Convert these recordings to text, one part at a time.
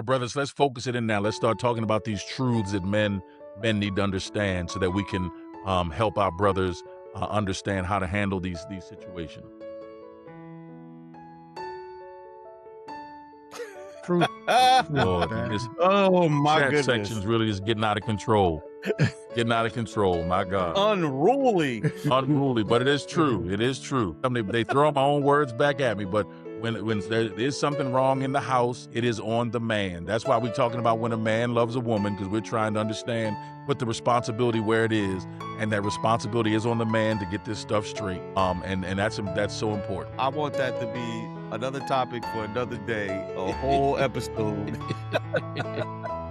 brothers, let's focus it in now. Let's start talking about these truths that men need to understand so that we can help our brothers understand how to handle these situations. Truth, Lord, man. this Oh my chat goodness. section's really just getting out of control. Getting out of control, my God. Unruly. Unruly, but it is true. It is true. I mean, they throw my own words back at me, but when there is something wrong in the house, it is on the man. That's why we're talking about when a man loves a woman, because we're trying to understand, put the responsibility where it is, and that responsibility is on the man to get this stuff straight. And that's so important. I want that to be another topic for another day, a whole episode.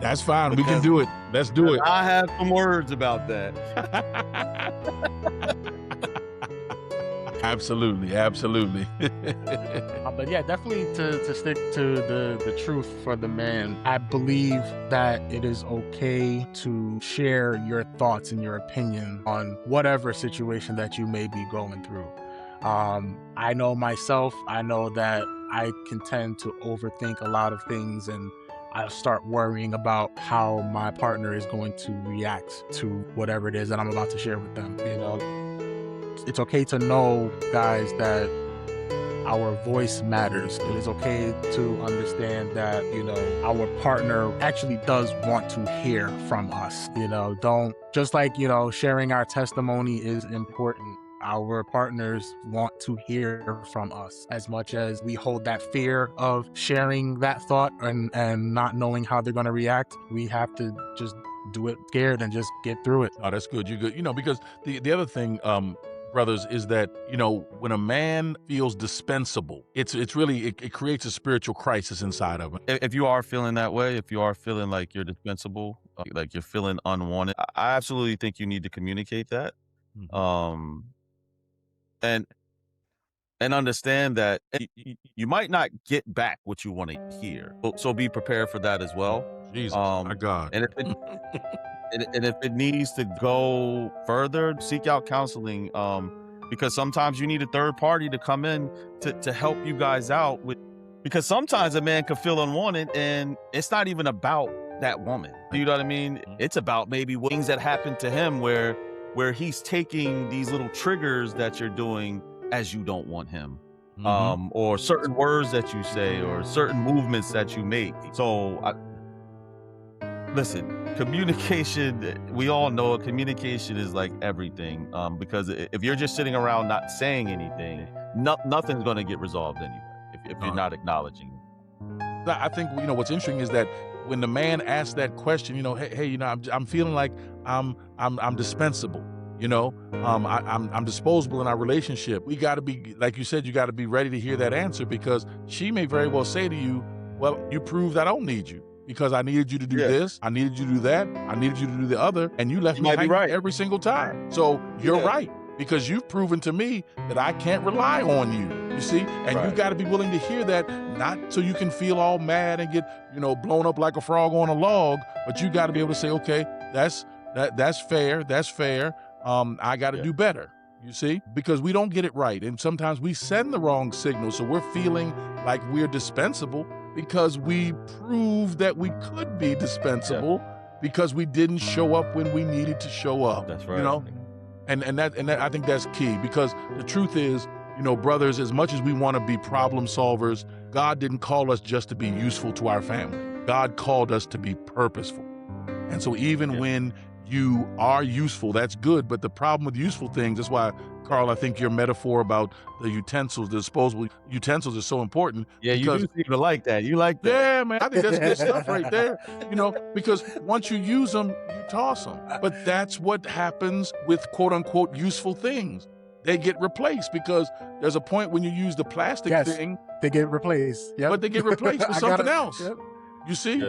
That's fine. We can do it. Let's do it. I have some words about that. Absolutely. But yeah, definitely to stick to the truth for the man. I believe that it is okay to share your thoughts and your opinion on whatever situation that you may be going through. I know myself, I know that I can tend to overthink a lot of things, and I start worrying about how my partner is going to react to whatever it is that I'm about to share with them. It's okay to know, guys, that our voice matters. It is okay to understand that, our partner actually does want to hear from us. Don't just like, sharing our testimony is important. Our partners want to hear from us as much as we hold that fear of sharing that thought and not knowing how they're going to react. We have to just do it scared and just get through it. Oh, that's good. You're good. Because the other thing, brothers, is that, when a man feels dispensable, it really creates a spiritual crisis inside of him. If you are feeling that way, if you are feeling like you're dispensable, like you're feeling unwanted, I absolutely think you need to communicate that. Mhm. And understand that you might not get back what you want to hear. So be prepared for that as well. Jesus, my God. And if it needs to go further, seek out counseling. Because sometimes you need a third party to come in to help you guys out with, because sometimes a man could feel unwanted and it's not even about that woman. You know what I mean? It's about maybe things that happen to him where he's taking these little triggers that you're doing as you don't want him. Or certain words that you say or certain movements that you make. So listen, communication, we all know it. Communication is like everything. Because if you're just sitting around not saying anything, nothing's going to get resolved anyway if you're not acknowledging. I think, what's interesting is that when the man asks that question, hey, I'm feeling like I'm dispensable. I'm disposable in our relationship. We got to be, like you said, you got to be ready to hear that answer, because she may very well say to you, well, you proved I don't need you, because I needed you to do this, I needed you to do that, I needed you to do the other, and you left me hanging every single time. So you're right, because you've proven to me that I can't rely on you see? And you got to be willing to hear that, not so you can feel all mad and get, blown up like a frog on a log, but you got to be able to say, okay, that's fair, I got to do better, you see? Because we don't get it right, and sometimes we send the wrong signal, so we're feeling like we're dispensable because we proved that we could be dispensable because we didn't show up when we needed to show up. That's right. And that I think that's key, because the truth is, brothers, as much as we want to be problem solvers, God didn't call us just to be useful to our family. God called us to be purposeful. And so even when you are useful, that's good. But the problem with useful things, that's why, Carl, I think your metaphor about the utensils, the disposable utensils, is so important. Yeah, you do seem to like that. You like that. Yeah, man, I think that's good stuff right there. Because once you use them, you toss them. But that's what happens with quote unquote useful things. They get replaced, because there's a point when you use the plastic thing. They get replaced. But they get replaced with something else. Yep. You see?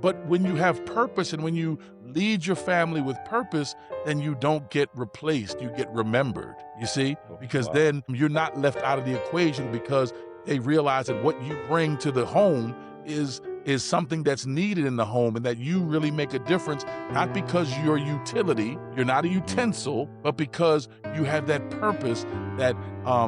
But when you have purpose and when you lead your family with purpose, then you don't get replaced. You get remembered, you see? Because then you're not left out of the equation, because they realize that what you bring to the home is is something that's needed in the home and that you really make a difference, not because you're a utility, you're not a utensil, but because you have that purpose that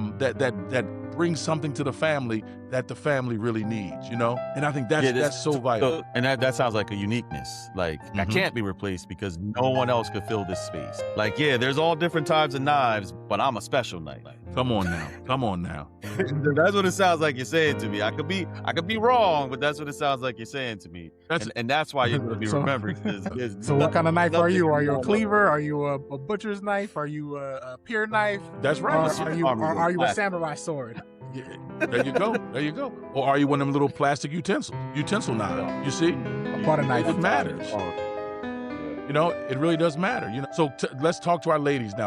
that brings something to the family that the family really needs, you know? And I think that's so vital. And that sounds like a uniqueness. Like that Mhm. can't be replaced because no one else could fill this space. Like, yeah, there's all different types of knives, but I'm a special knife. Come on now. Come on now. That's what it sounds like you're saying to me. I could be wrong, but that's what it sounds like you're saying to me. And that's why you're going to be So- remembered. So what kind of knife are you? Are you a nothing cleaver? Are you a butcher's knife? Are you a peer knife? That's Or right. are you a samurai sword? Yeah, there you go. There you go. Or are you one of them little plastic utensil knives? You see? A butter knife. It matters. You know, it really does matter. You know. So let's talk to our ladies now.